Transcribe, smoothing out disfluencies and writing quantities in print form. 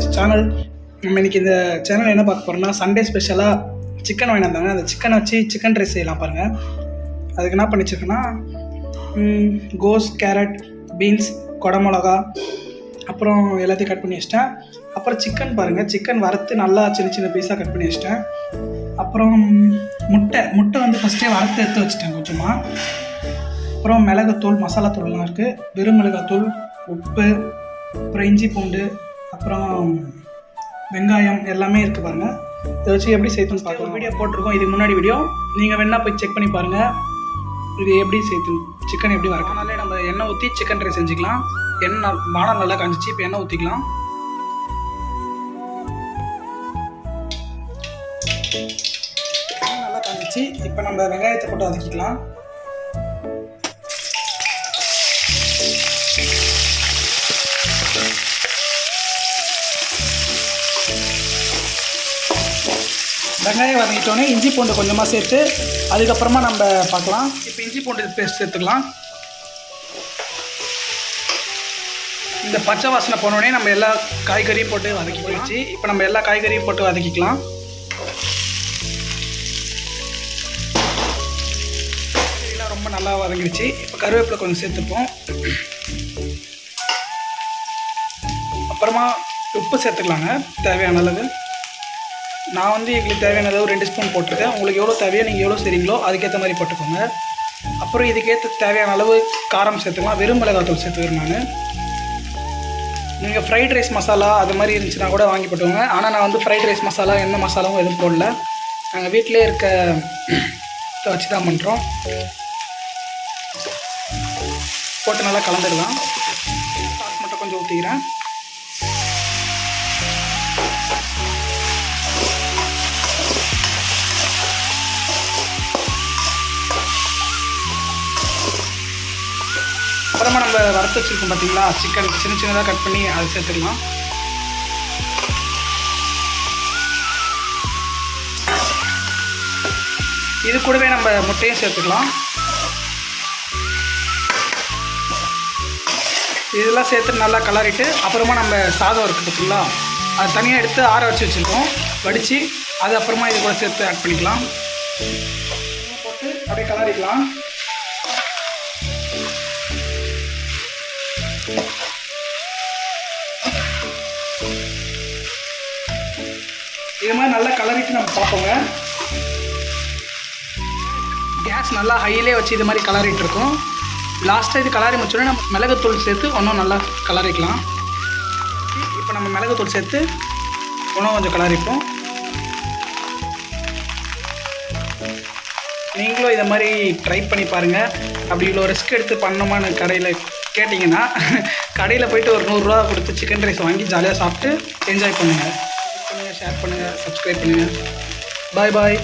This channel. நம்ம இன்றைக்கி இந்த சேனல் என்ன பார்க்க போகிறோம்னா, சண்டே ஸ்பெஷலாக சிக்கன் வாங்கி வந்தாங்க. அந்த சிக்கனை வச்சு சிக்கன் ரைஸ் செய்யலாம் பாருங்கள். அதுக்கு என்ன பண்ணி வச்சுருக்கேன்னா, கோஸ், கேரட், பீன்ஸ், குடமிளகா, அப்புறம் எல்லாத்தையும் கட் பண்ணி வச்சிட்டேன். அப்புறம் சிக்கன் பாருங்கள், சிக்கன் வறுத்து நல்லா சின்ன சின்ன பீஸாக கட் பண்ணி வச்சிட்டேன். அப்புறம் முட்டை வந்து ஃபஸ்ட்டே வறுத்து எடுத்து வச்சுட்டேன் கொஞ்சமாக. அப்புறம் மிளகாத்தூள், மசாலாத்தூள்லாம் இருக்குது, வெறும் மிளகாத்தூள், உப்பு, அப்புறம் இஞ்சி பூண்டு, அப்புறம் வெங்காயம் எல்லாமே இருக்குது பாருங்கள். இதை வச்சு எப்படி செய்யணும்னு பார்க்கலாம். வீடியோ போட்டிருக்கோம் இதுக்கு முன்னாடி வீடியோ, நீங்கள் வேணால் போய் செக் பண்ணி பாருங்கள். இது எப்படி செய்யணும், சிக்கன் எப்படி வரும். அதனாலே நம்ம எண்ணெய் ஊற்றி சிக்கன் ரைஸ் செஞ்சுக்கலாம். எண்ணெய் வானம் நல்லா காஞ்சிச்சு, இப்போ எண்ணெய் ஊற்றிக்கலாம். நல்லா காஞ்சிச்சு, இப்போ நம்ம வெங்காயத்தை போட்டு வதக்கிக்கலாம். வெங்காயம் வதக்கிட்டோன்னே இஞ்சி பூண்டு கொஞ்சமாக சேர்த்து அதுக்கப்புறமா நம்ம பார்க்கலாம். இப்போ இஞ்சி பூண்டு பேஸ்ட் சேர்த்துக்கலாம். இந்த பச்சை வாசனை போனோடனே நம்ம எல்லா காய்கறியும் போட்டு வதக்கி போயிடுச்சு. இப்போ நம்ம எல்லா காய்கறியும் போட்டு வதக்கிக்கலாம். காய்கறிலாம் ரொம்ப நல்லா வதங்கிடுச்சு. இப்போ கருவேப்பிலை கொஞ்சம் சேர்த்துப்போம். அப்புறமா உப்பு சேர்த்துக்கலாங்க தேவையான அளவு. நான் வந்து எங்களுக்கு தேவையான அளவு 2 ஸ்பூன் போட்டிருக்கேன். உங்களுக்கு எவ்வளோ தேவையோ நீங்கள் எவ்வளோ செய்கிறீங்களோ அதுக்கேற்ற மாதிரி போட்டுக்கோங்க. அப்புறம் இதுக்கேற்ற தேவையான அளவு காரம் சேர்த்துக்கலாம். வெறும் மிளகாத்தூள் சேர்த்துக்கிறேன் நான். நீங்கள் ஃப்ரைட் ரைஸ் மசாலா அது மாதிரி இருந்துச்சுன்னா கூட வாங்கி போட்டுக்கோங்க. ஆனால் நான் வந்து ஃப்ரைட் ரைஸ் மசாலா எந்த மசாலாவும் எதுவும் போடல. நாங்கள் வீட்டிலே இருக்க வச்சு தான் பண்ணுறோம். போட்டு நல்லா கலந்துடலாம். சாஸ் மட்டும் கொஞ்சம் ஊற்றிக்கிறேன். அப்புறமா நம்ம வறுத்து வச்சுருக்கோம் பார்த்தீங்களா, சிக்கன் சின்ன சின்னதாக கட் பண்ணி அதை சேர்த்துக்கலாம். இது கூடவே நம்ம முட்டையும் சேர்த்துக்கலாம். இதெல்லாம் சேர்த்து நல்லா கலரிட்டு அப்புறமா நம்ம சாதம் இருக்குது பார்த்தீங்களா, அது தனியாக எடுத்து ஆற வச்சு வச்சுருக்கோம், வடித்து அது அப்புறமா இது கூட சேர்த்து ஆட் பண்ணிக்கலாம். போட்டு அப்படியே கலரிக்கலாம். இது மாதிரி நல்லா கலரிட்டு நம்ம பார்ப்போங்க. கேஸ் நல்லா ஹையிலே வச்சு இது மாதிரி கலரிட்டு இருக்கோம். லாஸ்ட்டாக இது கலரி முடிச்சோடனே நம்ம மிளகுத்தூள் சேர்த்து இன்னும் நல்லா கலரிக்கலாம். இப்போ நம்ம மிளகுத்தூள் சேர்த்து இன்னும் கொஞ்சம் கலரிப்போம். நீங்களும் இதை மாதிரி ட்ரை பண்ணி பாருங்கள். அப்படி இவ்வளோ ரிஸ்க் எடுத்து பண்ணோமான்னு கடையில் கேட்டிங்கன்னா, கடையில் போய்ட்டு ஒரு 100 ரூபா கொடுத்து சிக்கன் ரைஸ் வாங்கி ஜாலியாக சாப்பிட்டு என்ஜாய் பண்ணுங்கள். ஷேர் பண்ணுங்கள், சப்ஸ்கிரைப் பண்ணுங்கள். பாய் பாய்.